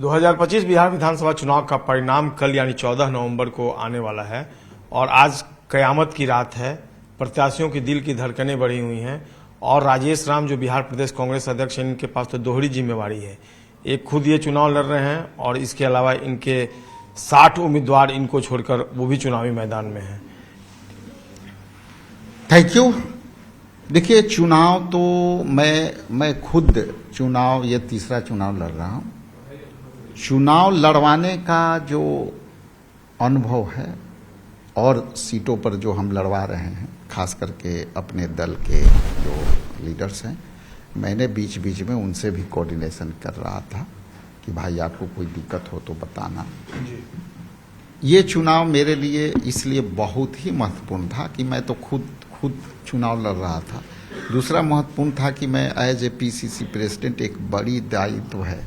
2025 बिहार विधानसभा चुनाव का परिणाम कल यानी 14 नवंबर को आने वाला है और आज कयामत की रात है। प्रत्याशियों की दिल की धड़कनें बढ़ी हुई हैं और राजेश राम जो बिहार प्रदेश कांग्रेस अध्यक्ष हैं, इनके पास तो दोहरी जिम्मेवारी है। एक खुद ये चुनाव लड़ रहे हैं और इसके अलावा इनके 60 उम्मीदवार इनको छोड़कर वो भी चुनावी मैदान में हैं। Thank you. देखिए, चुनाव तो मैं खुद चुनाव ये तीसरा चुनाव लड़ रहा हूं। चुनाव लड़वाने का जो अनुभव है और सीटों पर जो हम लड़वा रहे हैं, खास करके अपने दल के जो लीडर्स हैं, मैंने बीच बीच में उनसे भी कोऑर्डिनेशन कर रहा था कि भाई आपको कोई दिक्कत हो तो बताना। ये चुनाव मेरे लिए इसलिए बहुत ही महत्वपूर्ण था कि मैं तो खुद चुनाव लड़ रहा था। दूसरा महत्वपूर्ण था कि मैं एज ए पीसीसी प्रेसिडेंट एक बड़ी दायित्व है,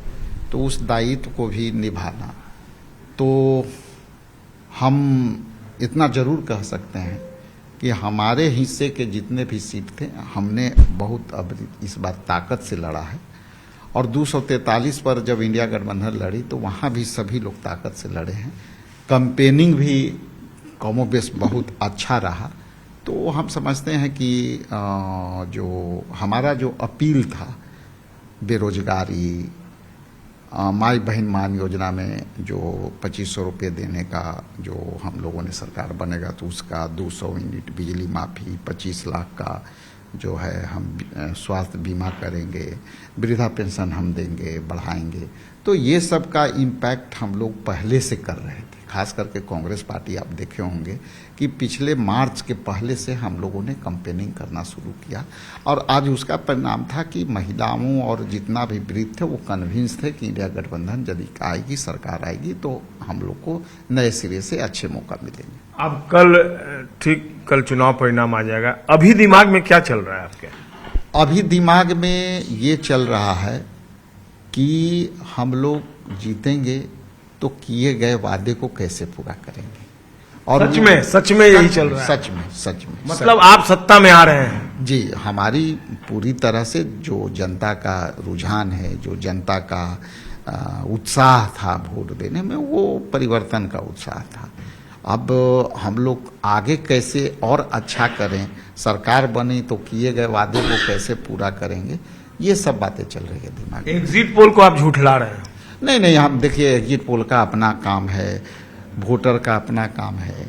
तो उस दायित्व को भी निभाना। तो हम इतना जरूर कह सकते हैं कि हमारे हिस्से के जितने भी सीट थे, हमने बहुत अब इस बार ताकत से लड़ा है। और 243 पर जब इंडिया गठबंधन लड़ी तो वहाँ भी सभी लोग ताकत से लड़े हैं। कैंपेनिंग भी कमोबेश बहुत अच्छा रहा। तो हम समझते हैं कि जो हमारा जो अपील था, बेरोजगारी, माई बहन मान योजना में जो 2500 रुपये देने का जो हम लोगों ने सरकार बनेगा तो उसका 200 यूनिट, बिजली माफ़ी, 25 लाख का जो है हम स्वास्थ्य बीमा करेंगे, वृद्धा पेंशन हम देंगे, बढ़ाएंगे। तो ये सब का इम्पैक्ट हम लोग पहले से कर रहे थे। खास करके कांग्रेस पार्टी, आप देखे होंगे कि पिछले मार्च के पहले से हम लोगों ने कैंपेनिंग करना शुरू किया और आज उसका परिणाम था कि महिलाओं और जितना भी वृद्ध थे वो कन्विंस थे कि इंडिया गठबंधन यदि आएगी, सरकार आएगी तो हम लोग को नए सिरे से अच्छे मौका मिलेंगे। अब कल चुनाव परिणाम आ जाएगा। अभी दिमाग में क्या चल रहा है आपके? अभी दिमाग में ये चल रहा है कि हम लोग जीतेंगे तो किए गए वादे को कैसे पूरा करेंगे। और सच में यही चल रहा है? सच में मतलब आप सत्ता में आ रहे हैं? जी, हमारी पूरी तरह से जो जनता का रुझान है, जो जनता का उत्साह था वोट देने में, वो परिवर्तन का उत्साह था। अब हम लोग आगे कैसे और अच्छा करें, सरकार बनी तो किए गए वादे को कैसे पूरा करेंगे, ये सब बातें चल रही है दिमाग में। एग्जिट पोल को आप झूठला रहे हैं? नहीं, हम देखिए, एग्जिट पोल का अपना काम है, वोटर का अपना काम है,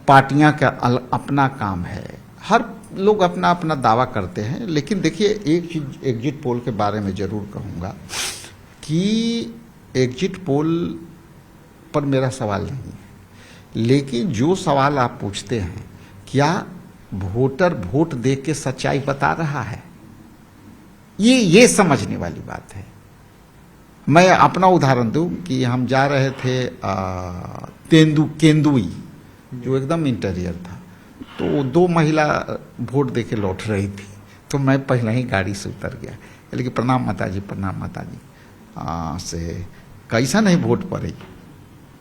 पार्टियां का अपना काम है, हर लोग अपना अपना दावा करते हैं। लेकिन देखिए, एक चीज एग्जिट पोल के बारे में जरूर कहूंगा कि एग्जिट पोल पर मेरा सवाल नहीं है, लेकिन जो सवाल आप पूछते हैं, क्या वोटर वोट दे के सच्चाई बता रहा है, ये समझने वाली बात है। मैं अपना उदाहरण दूं कि हम जा रहे थे केंदुई, जो एकदम इंटीरियर था, तो 2 महिला वोट देके लौट रही थी। तो मैं पहले ही गाड़ी से उतर गया, लेकिन प्रणाम माता जी से कैसा नहीं वोट पड़ी,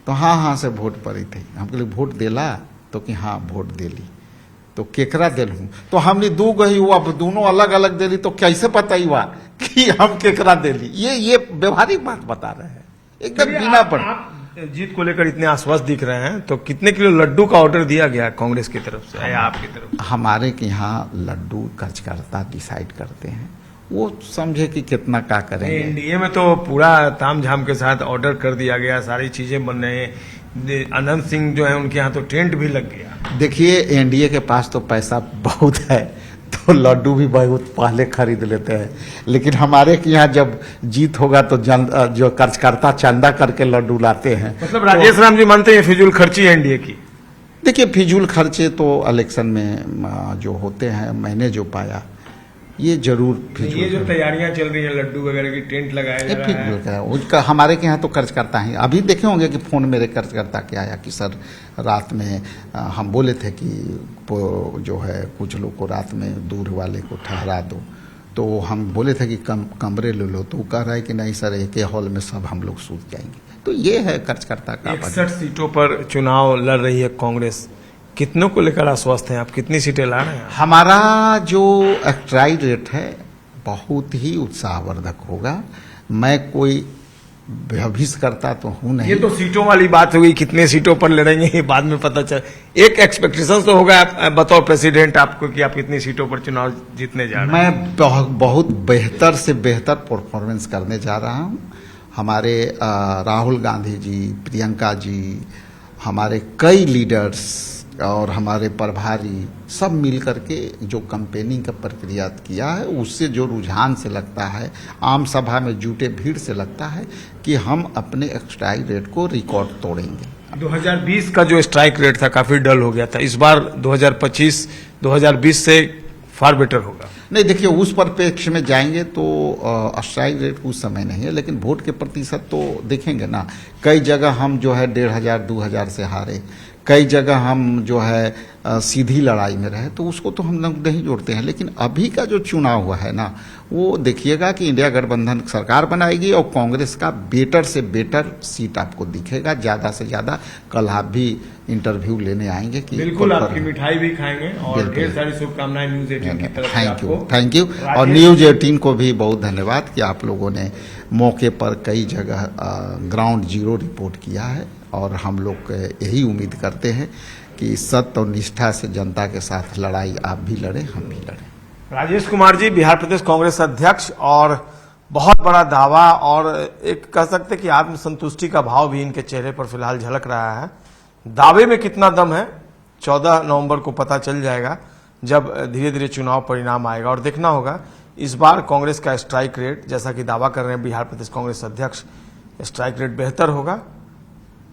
तो हाँ से वोट पड़ी थी। हम कहले वोट देला, तो कि हाँ वोट देली। तो केकरा दिल हूँ, तो हमने 2 गई हुआ, दोनों अलग अलग दिली, तो कैसे पता हुआ कि हम केकरा दिली। ये व्यवहारिक बात बता रहे हैं, एकदम बिना पर। जीत को लेकर इतने आश्वस्त दिख रहे हैं, तो कितने किलो लड्डू का ऑर्डर दिया गया कांग्रेस की तरफ से या आपकी तरफ से? हमारे के यहाँ लड्डू कार्यकर्ता डिसाइड करते हैं, वो समझे कि कितना क्या करेंगे। एनडीए में तो पूरा तामझाम के साथ ऑर्डर कर दिया गया, सारी चीजें बन रही हैं। अनंत सिंह जो है उनके यहाँ तो टेंट भी लग गया। देखिए, एनडीए के पास तो पैसा बहुत है, तो लड्डू भी बहुत पहले खरीद लेते हैं। लेकिन हमारे के यहाँ जब जीत होगा तो जो कार्यकर्ता चंदा करके लड्डू लाते हैं। मतलब राजेश राम जी मानते हैं फिजूल खर्ची है एनडीए की? देखिए, फिजूल खर्चे तो इलेक्शन में जो होते हैं, मैंने जो पाया, ये जरूर फिजूल। ये जो तैयारियां चल रही हैं लड्डू वगैरह की, टेंट लगाया जा रहा है, उसका हमारे के यहाँ तो कार्यकर्ता ही। अभी देखे होंगे कि फोन मेरे कार्यकर्ता के आया कि सर रात में हम बोले थे कि जो है कुछ लोग को रात में दूर वाले को ठहरा दो, तो हम बोले थे कि कमरे ले लो, तो वो कह रहा है कि नहीं सर, एक हॉल में सब हम लोग सूत जाएंगे। तो ये है कार्यकर्ता का। 61 सीटों पर चुनाव लड़ रही है कांग्रेस, कितनों को लेकर आश्वस्त हैं आप? कितनी सीटें ला रहे हैं? हमारा जो एक्ट्राई रेट है बहुत ही उत्साहवर्धक होगा। मैं कोई भविष्य करता तो हूं नहीं। ये तो सीटों वाली बात हुई, कितने सीटों पर लड़ेंगे ये बाद में पता चल। एक एक्सपेक्टेशन तो होगा बतौर प्रेसिडेंट आपको कि आप कितनी सीटों पर चुनाव जीतने जा रहे हैं। मैं बहुत बेहतर से बेहतर परफॉर्मेंस करने जा रहा हूं। हमारे राहुल गांधी जी, प्रियंका जी, हमारे कई लीडर्स और हमारे प्रभारी सब मिल करके जो कैंपेनिंग का प्रक्रिया किया है, उससे जो रुझान से लगता है, आम सभा में जुटे भीड़ से लगता है कि हम अपने स्ट्राइक रेट को रिकॉर्ड तोड़ेंगे। 2020 का जो स्ट्राइक रेट था काफी डल हो गया था, इस बार 2025 2020 से फार बेटर होगा। नहीं, देखिए उस परिप्रेक्ष्य में जाएंगे तो स्ट्राइक रेट उस समय नहीं है, लेकिन वोट के प्रतिशत तो देखेंगे ना। कई जगह हम जो है 1500 2000 से हारे, कई जगह हम जो है सीधी लड़ाई में रहे, तो उसको तो हम लोग नहीं जोड़ते हैं। लेकिन अभी का जो चुनाव हुआ है ना, वो देखिएगा कि इंडिया गठबंधन सरकार बनाएगी और कांग्रेस का बेटर से बेटर सीट आपको दिखेगा, ज्यादा से ज्यादा। कल आप भी इंटरव्यू लेने आएंगे कि बिल्कुल आपकी मिठाई भी खाएंगे और ढेर सारी शुभकामनाएं न्यूज 18 की तरफ से आपको। Thank you. और न्यूज 18 को भी बहुत धन्यवाद कि आप लोगों ने मौके पर कई जगह ग्राउंड जीरो रिपोर्ट किया है, और हम लोग यही उम्मीद करते हैं कि सत्य और निष्ठा से जनता के साथ लड़ाई आप भी लड़े, हम भी लड़े। राजेश कुमार जी बिहार प्रदेश कांग्रेस अध्यक्ष, और बहुत बड़ा दावा और एक कह सकते कि आत्मसंतुष्टि का भाव भी इनके चेहरे पर फिलहाल झलक रहा है। दावे में कितना दम है 14 नवंबर को पता चल जाएगा, जब धीरे धीरे चुनाव परिणाम आएगा। और देखना होगा इस बार कांग्रेस का स्ट्राइक रेट, जैसा कि दावा कर रहे हैं बिहार प्रदेश कांग्रेस अध्यक्ष, स्ट्राइक रेट बेहतर होगा।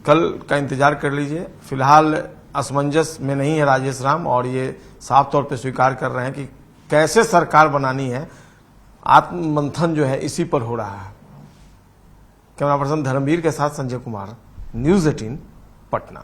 कल का इंतजार कर लीजिए। फिलहाल असमंजस में नहीं है राजेश राम, और ये साफ तौर पे स्वीकार कर रहे हैं कि कैसे सरकार बनानी है, आत्ममंथन जो है इसी पर हो रहा है। कैमरा पर्सन धर्मवीर के साथ संजय कुमार, न्यूज 18 पटना।